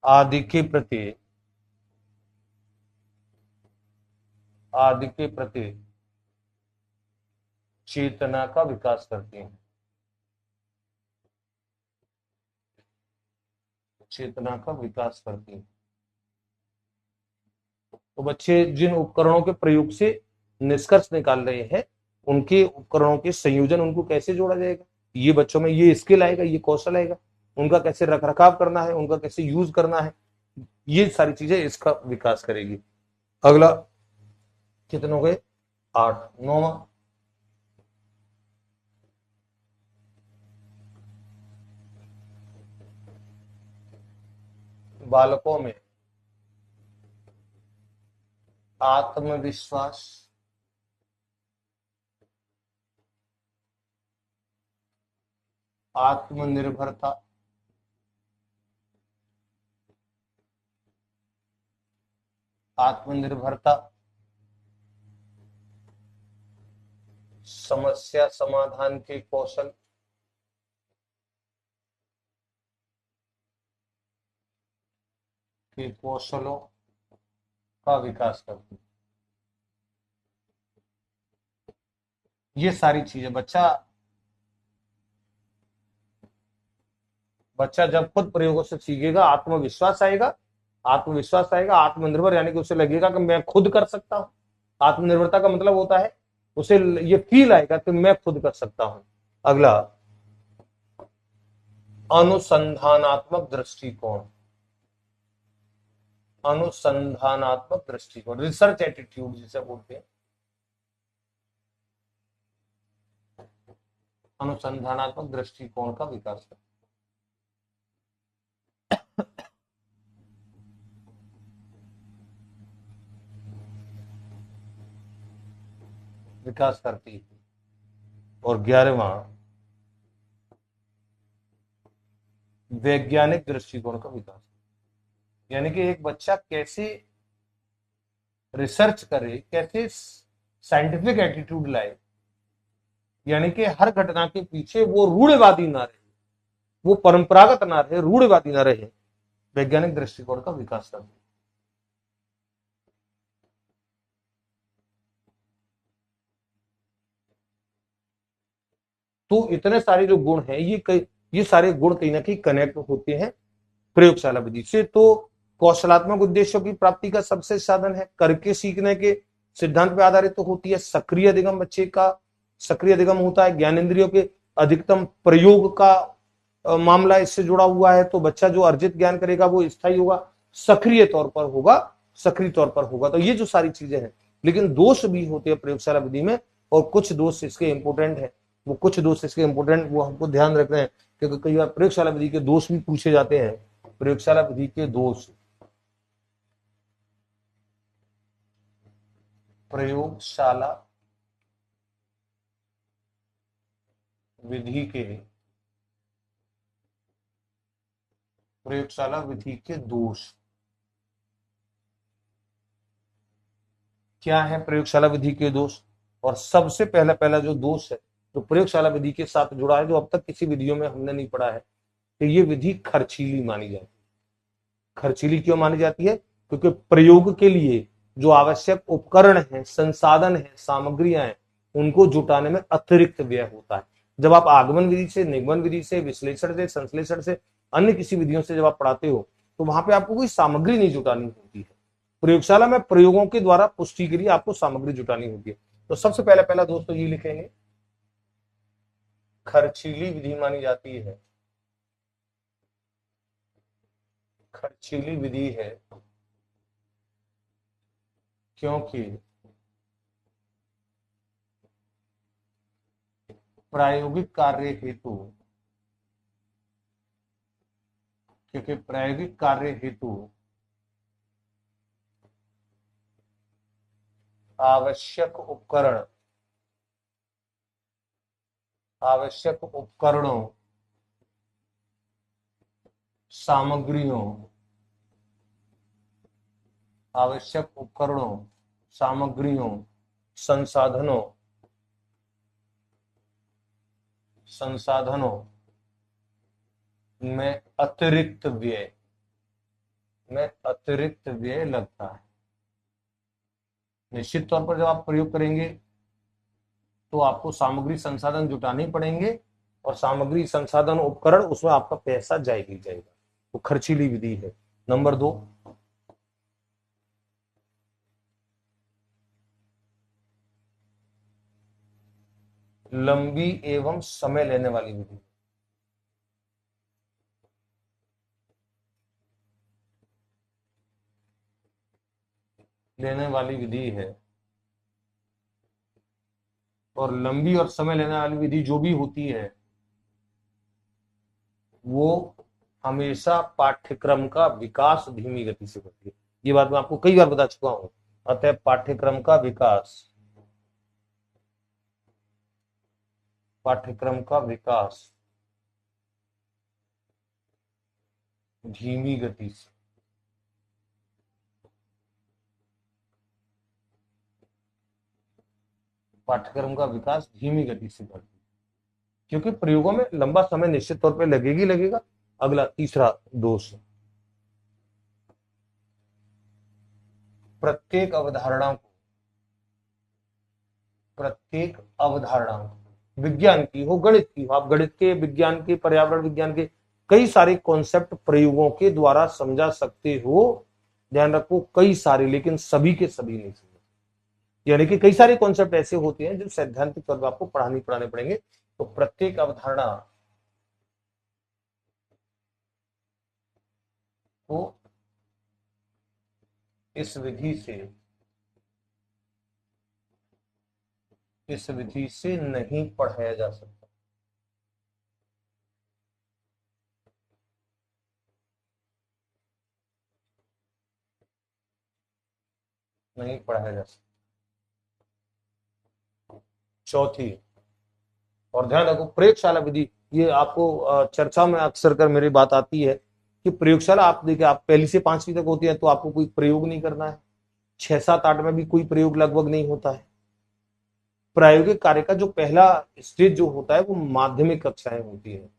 आदि के प्रति चेतना का विकास करती हैं, चेतना का विकास करती हैं। तो बच्चे जिन उपकरणों के प्रयोग से निष्कर्ष निकाल रहे हैं, उनके उपकरणों के संयोजन, उनको कैसे जोड़ा जाएगा, ये बच्चों में ये स्किल आएगा, ये कौशल आएगा, उनका कैसे रख रखाव करना है, उनका कैसे यूज करना है, ये सारी चीजें इसका विकास करेगी। अगला, कितने हो गए, 8। 9वां, बालकों में आत्मविश्वास, आत्मनिर्भरता, आत्मनिर्भरता, समस्या समाधान के कौशल, के कौशलों का विकास करती है। ये सारी चीजें बच्चा जब खुद प्रयोगों से सीखेगा, आत्मविश्वास आएगा, आत्मनिर्भर, यानी कि उसे लगेगा कि मैं खुद कर सकता हूं। आत्मनिर्भरता का मतलब होता है उसे ये फील आएगा कि मैं खुद कर सकता हूं। अगला, अनुसंधानात्मक दृष्टिकोण, अनुसंधानात्मक दृष्टिकोण, रिसर्च एटीट्यूड जिसे बोलते हैं। अनुसंधानात्मक दृष्टिकोण का विकास करता है। विकास करती है। और 11वां, वैज्ञानिक दृष्टिकोण का विकास, यानी कि एक बच्चा कैसे रिसर्च करे, कैसे साइंटिफिक एटीट्यूड लाए, यानी कि हर घटना के पीछे वो रूढ़िवादी ना रहे, वो परंपरागत ना रहे, रूढ़िवादी ना रहे, वैज्ञानिक दृष्टिकोण का विकास करते। तो इतने सारे जो गुण हैं, ये सारे गुण कहीं ना कहीं कनेक्ट होते हैं प्रयोगशाला विधि से। तो कौशलात्मक उद्देश्यों की प्राप्ति का सबसे साधन है, करके सीखने के सिद्धांत पर आधारित तो होती है। सक्रिय अधिगम, बच्चे का सक्रिय अधिगम होता है। ज्ञानेंद्रियों के अधिकतम प्रयोग का मामला इससे जुड़ा हुआ है। तो बच्चा जो अर्जित ज्ञान करेगा वो स्थायी होगा, सक्रिय तौर पर होगा, सक्रिय तौर पर होगा। तो ये जो सारी चीजें हैं, लेकिन दोष भी होते हैं प्रयोगशाला विधि में, और कुछ दोष इसके इंपोर्टेंट है। वो हमको ध्यान रखना है, क्योंकि कई बार प्रयोगशाला विधि के दोष भी पूछे जाते हैं। प्रयोगशाला विधि के दोष, प्रयोगशाला विधि के प्रयोगशाला विधि के दोष क्या है? प्रयोगशाला विधि के दोष, और सबसे पहला पहला जो दोष है जो प्रयोगशाला विधि के साथ जुड़ा है, जो अब तक किसी विधियों में हमने नहीं पढ़ा है, कि ये विधि खर्चीली मानी जाती है। खर्चीली क्यों मानी जाती है? क्योंकि प्रयोग के लिए जो आवश्यक उपकरण हैं, संसाधन हैं, सामग्रियां हैं, उनको जुटाने में अतिरिक्त व्यय होता है। जब आप आगमन विधि से, निगमन विधि से, विश्लेषण से, संश्लेषण से, अन्य किसी विधियों से जब आप पढ़ाते हो, तो वहां पे आपको कोई सामग्री नहीं जुटानी होती है। प्रयोगशाला में प्रयोगों के द्वारा पुष्टि के लिए आपको सामग्री जुटानी होती है। तो सबसे पहला पहला दोस्तों ये लिखेंगे, खर्चीली विधि मानी जाती है। खर्चीली विधि है क्योंकि प्रायोगिक कार्य हेतु आवश्यक उपकरणों, सामग्रियों, संसाधनों में अतिरिक्त व्यय लगता है। निश्चित तौर पर जब आप प्रयोग करेंगे तो आपको सामग्री संसाधन जुटाने पड़ेंगे, और सामग्री संसाधन उपकरण, उसमें आपका पैसा जाएगा जाएगा। तो खर्चीली विधि है। नंबर 2, लंबी एवं समय लेने वाली विधि। है, और लंबी और समय लेने वाली विधि जो भी होती है, वो हमेशा पाठ्यक्रम का विकास धीमी गति से होती है। ये बात मैं आपको कई बार बता चुका हूं। अतः पाठ्यक्रम का विकास, पाठ्यक्रम का विकास धीमी गति से, पाठ्यक्रम का विकास धीमी गति से करती है, क्योंकि प्रयोगों में लंबा समय निश्चित तौर पे लगेगा। अगला तीसरा दोष, प्रत्येक अवधारणा विज्ञान की हो, गणित की हो, आप गणित के, विज्ञान के, पर्यावरण विज्ञान के कई सारे कॉन्सेप्ट प्रयोगों के द्वारा समझा सकते हो। ध्यान रखो, कई सारे, लेकिन सभी के सभी नहीं समझ। यानी कि कई सारे कॉन्सेप्ट ऐसे होते हैं जो सैद्धांतिक तौर पर आपको पढ़ाने पड़ेंगे। तो प्रत्येक अवधारणा को इस विधि से नहीं पढ़ाया जा सकता। नहीं पढ़ाया जा सकता। चौथी, और ध्यान रखो, प्रयोगशाला विधि, ये आपको चर्चा में अक्सर कर मेरी बात आती है कि प्रयोगशाला, आप देखिए, आप पहली से पांचवी तक होती है तो आपको कोई प्रयोग नहीं करना है। 6, 7, 8 में भी कोई प्रयोग लगभग नहीं होता है। प्रायोगिक कार्य का जो पहला स्टेज जो होता है वो माध्यमिक कक्षाएं होती है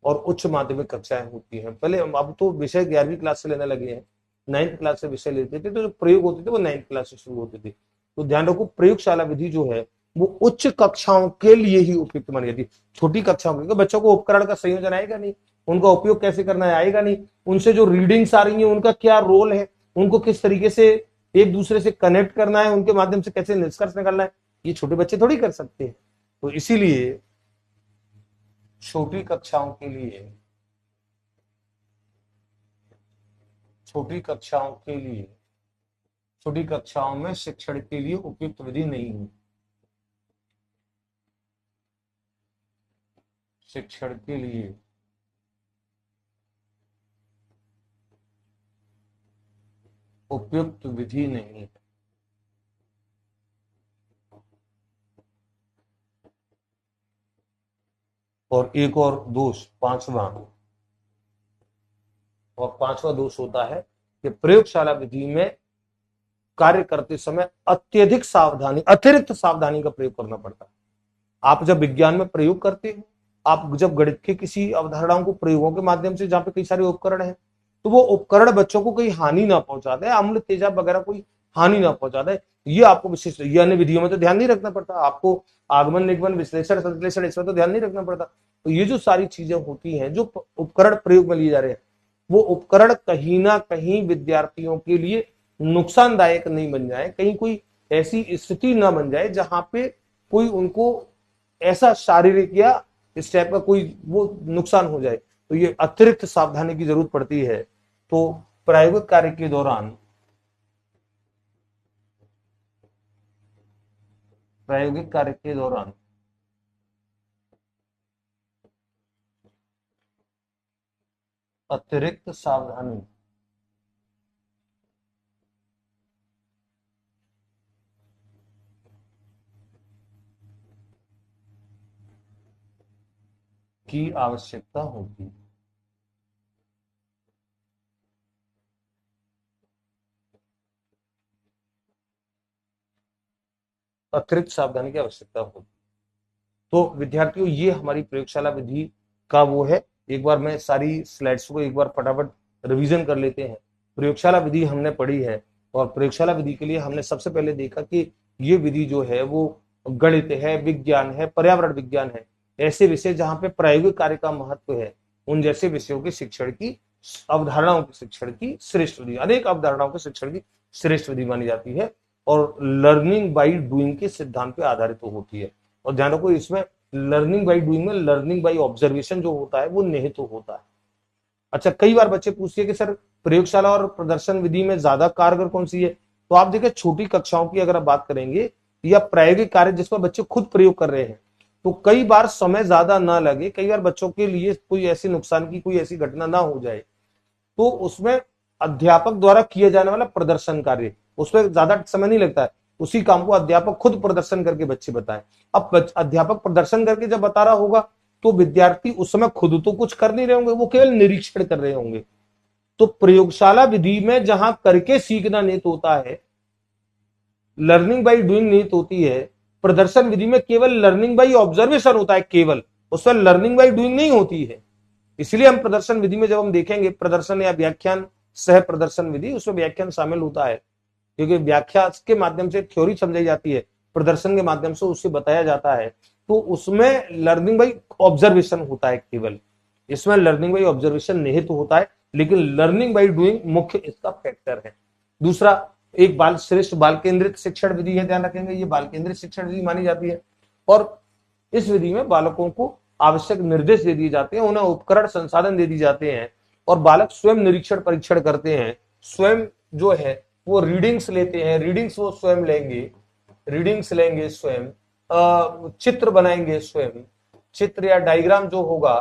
और उच्च माध्यमिक कक्षाएं होती हैं। पहले अब तो विषय 11वीं क्लास से लेने लगे हैं, 9th क्लास से विषय लेते थे, तो जो प्रयोग होते थे वो 9th क्लास से शुरू होते थे। तो ध्यान रखो, प्रयोगशाला विधि जो है वो उच्च कक्षाओं के लिए ही उपयुक्त मानी जाती है। छोटी कक्षाओं के बच्चों को उपकरण का संयोजन आएगा नहीं, उनका उपयोग कैसे करना है आएगा नहीं, उनसे जो रीडिंग्स आ रही है उनका क्या रोल है, उनको किस तरीके से एक दूसरे से कनेक्ट करना है, उनके माध्यम से कैसे निष्कर्ष निकालना है, ये छोटे बच्चे थोड़ी कर सकते हैं। तो इसीलिए छोटी कक्षाओं के लिए, छोटी कक्षाओं में शिक्षण के लिए उपयुक्त विधि नहीं है। शिक्षण के लिए उपयुक्त विधि नहीं है। और एक और दोष, पांचवा दोष होता है कि प्रयोगशाला विधि में कार्य करते समय अत्यधिक सावधानी, अतिरिक्त सावधानी का प्रयोग करना पड़ता है। आप जब विज्ञान में प्रयोग करते हो, आप जब गणित के किसी अवधारणाओं को प्रयोगों के माध्यम से, जहां पे कई सारे उपकरण हैं, तो वो उपकरण बच्चों को कोई हानि ना पहुंचाते हैं, अम्ल तेजाब वगैरह कोई हानि ना पहुंचाता है, ये आपको विशेष, ये अन्य विधियों में तो ध्यान नहीं रखना पड़ता। आपको आगमन, निगमन, विश्लेषण, संश्लेषण, इसमें तो ध्यान नहीं रखना पड़ता। तो ये जो सारी चीजें होती हैं, जो उपकरण प्रयोग में लिए जा रहे हैं, वो उपकरण कहीं ना कहीं विद्यार्थियों के लिए नुकसानदायक नहीं बन जाए, कहीं कोई ऐसी स्थिति ना बन जाए जहां पे कोई उनको ऐसा शारीरिक या इस टाइप का कोई वो नुकसान हो जाए। तो ये अतिरिक्त सावधानी की जरूरत पड़ती है। तो प्रायोगिक कार्य के दौरान, अतिरिक्त सावधानी की आवश्यकता होगी। अतिरिक्त सावधानी की आवश्यकता होगी। तो विद्यार्थियों, ये हमारी प्रयोगशाला विधि का वो है। एक बार मैं सारी स्लाइड्स को एक बार फटाफट रिवीजन कर लेते हैं। प्रयोगशाला विधि हमने पढ़ी है, और प्रयोगशाला विधि के लिए हमने सबसे पहले देखा कि ये विधि जो है वो गणित है, विज्ञान है, पर्यावरण विज्ञान है, ऐसे विषय जहां पे प्रायोगिक कार्य का महत्व है, उन जैसे विषयों के शिक्षण की, अवधारणाओं के शिक्षण की श्रेष्ठ विधि, अनेक अवधारणाओं के शिक्षण की श्रेष्ठ विधि मानी जाती है, और लर्निंग बाई डूइंग के सिद्धांत पे आधारित होती है। और ध्यान रखो, इसमें लर्निंग बाई डूइंग में लर्निंग बाई ऑब्जर्वेशन जो होता है वो निहित होता है। अच्छा, कई बार बच्चे पूछते हैं कि सर प्रयोगशाला और प्रदर्शन विधि में ज्यादा कारगर कौन सी है? तो आप देखिए, छोटी कक्षाओं की अगर आप बात करेंगे या प्रायोगिक कार्य जिसमें बच्चे खुद प्रयोग कर रहे हैं, तो कई बार समय ज्यादा ना लगे, कई बार बच्चों के लिए कोई ऐसी नुकसान की कोई ऐसी घटना ना हो जाए, तो उसमें अध्यापक द्वारा किया जाने वाला प्रदर्शन कार्य, उसमें ज्यादा समय नहीं लगता है, उसी काम को अध्यापक खुद प्रदर्शन करके बच्चे बताएं। अब अध्यापक प्रदर्शन करके जब बता रहा होगा तो विद्यार्थी उस समय खुद तो कुछ कर नहीं रहे होंगे, वो केवल निरीक्षण कर रहे होंगे। तो प्रयोगशाला विधि में जहां करके सीखना निहित होता है, लर्निंग बाय डूइंग निहित होती है, प्रदर्शन विधि में केवल लर्निंग बाय ऑब्जर्वेशन होता है, केवल उसमें लर्निंग बाय डूइंग नहीं होती है। इसलिए हम प्रदर्शन विधि में जब हम देखेंगे प्रदर्शन या व्याख्यान सह प्रदर्शन विधि, उसमें व्याख्यान शामिल होता है, क्योंकि व्याख्या के माध्यम से थ्योरी समझाई जाती है, प्रदर्शन के माध्यम से उसे बताया जाता है, तो उसमें लर्निंग बाय ऑब्जर्वेशन होता है केवल, इसमें लर्निंग बाय ऑब्जर्वेशन निहित होता है, लेकिन लर्निंग बाय डूइंग मुख्य इसका फैक्टर है। दूसरा, एक बाल श्रेष्ठ बाल केंद्रित शिक्षण विधि है, ध्यान रखेंगे, ये बाल केंद्रित शिक्षण विधि मानी जाती है, और इस विधि में बालकों को आवश्यक निर्देश दे दिए जाते हैं, उन्हें उपकरण संसाधन दे दिए जाते हैं, और बालक स्वयं निरीक्षण परीक्षण करते हैं, स्वयं जो है वो रीडिंग्स लेते हैं, रीडिंग्स वो स्वयं लेंगे, रीडिंग्स लेंगे स्वयं, चित्र बनाएंगे स्वयं, चित्र या डायग्राम जो होगा,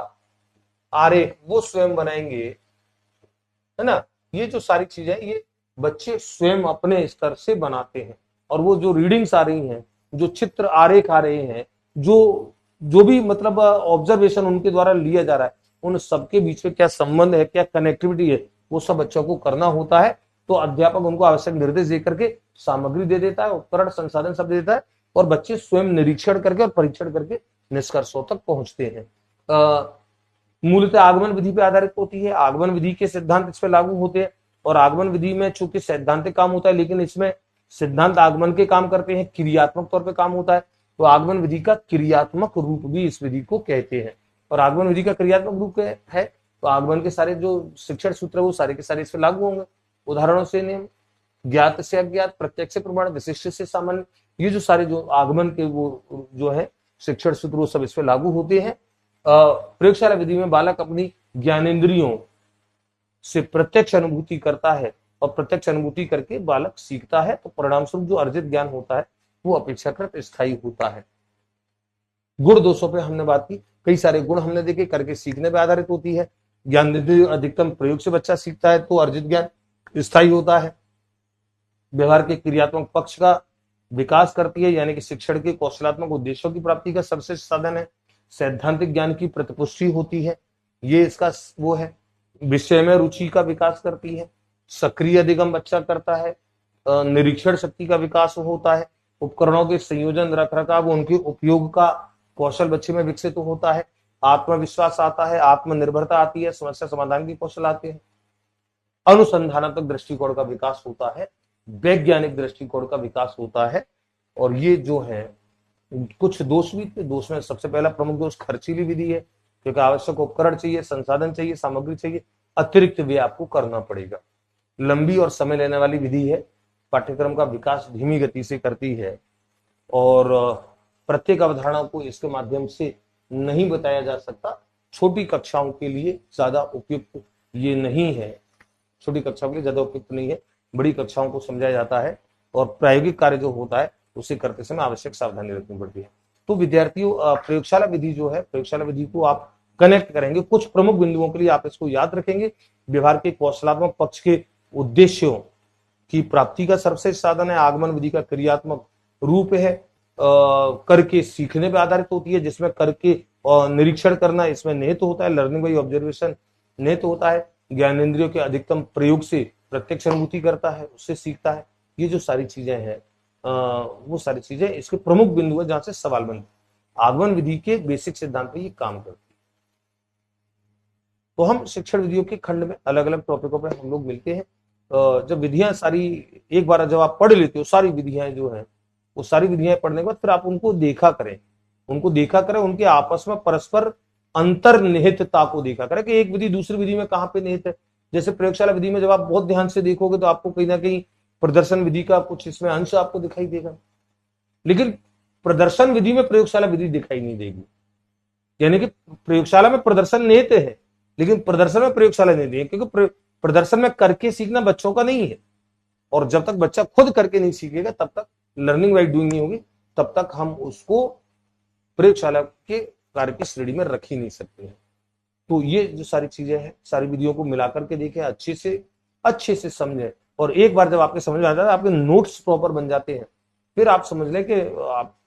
आरेख, वो स्वयं बनाएंगे, है ना। ये जो सारी चीजें ये बच्चे स्वयं अपने स्तर से बनाते हैं, और वो जो रीडिंग्स आ रही हैं, जो चित्र आरेख आ रहे हैं, जो भी मतलब ऑब्जर्वेशन उनके द्वारा लिया जा रहा है, उन सबके बीच में क्या संबंध है, क्या कनेक्टिविटी है, वो सब बच्चों को करना होता है। तो अध्यापक उनको आवश्यक निर्देश दे करके सामग्री दे देता है, उपकरण संसाधन सब दे देता है, और बच्चे स्वयं निरीक्षण करके और परीक्षण करके निष्कर्षों तक पहुंचते हैं। मूलतः आगमन विधि पर आधारित होती है, आगमन विधि के सिद्धांत इस पर लागू होते हैं, और आगमन विधि में चूंकि सैद्धांतिक काम होता है, लेकिन इसमें सिद्धांत आगमन के काम करते हैं, क्रियात्मक तौर पे काम होता है, तो आगमन विधि का क्रियात्मक रूप भी इस विधि को कहते हैं। और आगमन विधि का क्रियात्मक रूप है तो आगमन के सारे जो शिक्षण सूत्र है वो सारे के सारे इस पर लागू होंगे। उदाहरणों से नियम, ज्ञात से अज्ञात, प्रत्यक्ष से प्रमाण, विशिष्ट से सामान्य, ये जो सारे जो आगमन के वो जो है शिक्षण सूत्र वो सब इस पर लागू होते हैं। प्रयोगशाला विधि में बालक अपनी ज्ञानेंद्रियों से प्रत्यक्ष अनुभूति करता है, और प्रत्यक्ष अनुभूति करके बालक सीखता है, तो परिणाम स्वरूप जो अर्जित ज्ञान होता है वो अपेक्षाकृत स्थायी होता है। गुण दोषों पे हमने बात की, कई सारे गुण हमने देखे, करके सीखने पे आधारित होती है। ज्ञान अधिकतम प्रयोग से बच्चा सीखता है तो अर्जित ज्ञान स्थायी होता है। व्यवहार के क्रियात्मक पक्ष का विकास करती है, यानी कि शिक्षण के कौशलात्मक उद्देश्यों की प्राप्ति का सर्वश्रेष्ठ साधन है। सैद्धांतिक ज्ञान की प्रतिपुष्टि होती है, ये इसका वो है। विषय में रुचि का विकास करती है, सक्रिय अधिगम बच्चा करता है, निरीक्षण शक्ति का विकास होता है, उपकरणों के संयोजन रख रखाव उनके उपयोग का कौशल बच्चे में विकसित होता है, आत्मविश्वास आता है, आत्मनिर्भरता आती है, समस्या समाधान की कौशल आते हैं, अनुसंधानात्मक दृष्टिकोण का विकास होता है, वैज्ञानिक दृष्टिकोण का विकास होता है। और ये जो है कुछ दोष भी थे, दोष में सबसे पहला प्रमुख दोष खर्चीली विधि है, क्योंकि आवश्यक उपकरण चाहिए, संसाधन चाहिए, सामग्री चाहिए, अतिरिक्त व्यय आपको करना पड़ेगा। लंबी और समय लेने वाली विधि है, पाठ्यक्रम का विकास धीमी गति से करती है, और प्रत्येक अवधारणा को इसके माध्यम से नहीं बताया जा सकता। छोटी कक्षाओं के लिए ज्यादा उपयुक्त ये नहीं है, छोटी कक्षाओं के लिए ज्यादा उपयुक्त नहीं है, बड़ी कक्षाओं को समझाया जाता है, और प्रायोगिक कार्य जो होता है उसे करते समय आवश्यक सावधानी रखनी पड़ती है। तो विद्यार्थियों, प्रयोगशाला विधि जो है, प्रयोगशाला विधि को आप कनेक्ट करेंगे, कुछ प्रमुख बिंदुओं के लिए आप इसको याद रखेंगे। व्यवहार के कौशलात्मक पक्ष के उद्देश्यों की प्राप्ति का सर्वश्रेष्ठ साधन है, आगमन विधि का क्रियात्मक रूप है, करके सीखने पर आधारित होती है, जिसमें करके निरीक्षण करना इसमें निहित होता है, लर्निंग बाय ऑब्जर्वेशन निहित होता है, ज्ञानेंद्रियों के अधिकतम प्रयोग से प्रत्यक्ष अनुभूति करता है, उससे सीखता है। ये जो सारी चीजें हैं वो सारी चीजें इसके प्रमुख बिंदु है जहां से सवाल बनते हैं। आगमन विधि के बेसिक सिद्धांत पे ये काम करती है। तो हम शिक्षण विधियों के खंड में अलग अलग टॉपिकों पे हम लोग मिलते हैं। जब विधियां सारी एक बार जब आप पढ़ लेते हो, सारी विधियां जो है वो सारी विधियां पढ़ने के बाद फिर आप उनको देखा करें, उनके आपस में परस्पर अंतर्निहितता को देखा करें कि एक विधि दूसरी विधि में कहां पे निहित है। जैसे प्रयोगशाला विधि में जब आप बहुत ध्यान से देखोगे तो आपको कहीं ना कहीं प्रदर्शन विधि का कुछ इसमें अंश आपको दिखाई देगा, लेकिन प्रदर्शन विधि में प्रयोगशाला विधि दिखाई नहीं देगी। यानी कि प्रयोगशाला में प्रदर्शन निहित है, लेकिन प्रदर्शन में प्रयोगशाला नहीं है, क्योंकि प्रदर्शन में करके सीखना बच्चों का नहीं है, और जब तक बच्चा खुद करके नहीं सीखेगा तब तक लर्निंग बाय डूइंग नहीं होगी, तब तक हम उसको प्रयोगशाला के कार्य की श्रेणी में रख ही नहीं सकते हैं। तो ये जो सारी चीजें हैं, सारी विधियों को मिलाकर के देखें, अच्छे से समझें, और एक बार जब आपके समझ में आ जाता है, आपके नोट्स प्रॉपर बन जाते हैं, फिर आप समझ लें कि आप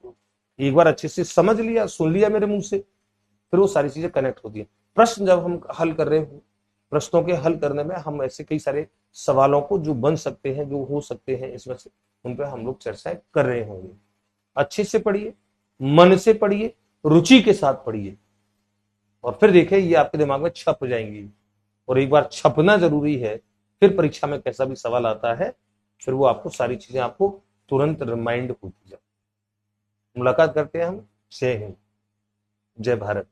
एक बार अच्छे से समझ लिया, सुन लिया मेरे मुंह से, फिर वो सारी चीजें कनेक्ट होती है। प्रश्न जब हम हल कर रहे हो, प्रश्नों के हल करने में हम ऐसे कई सारे सवालों को जो बन सकते हैं, जो हो सकते हैं इसमें से, उन पर हम लोग चर्चाएं कर रहे होंगे। अच्छे से पढ़िए, मन से पढ़िए, रुचि के साथ पढ़िए, और फिर देखिए ये आपके दिमाग में छप जाएंगी। और एक बार छपना जरूरी है, फिर परीक्षा में कैसा भी सवाल आता है, फिर वो आपको सारी चीजें आपको तुरंत रिमाइंड होती जाए। मुलाकात करते हैं हम। जय हिंद, जय भारत।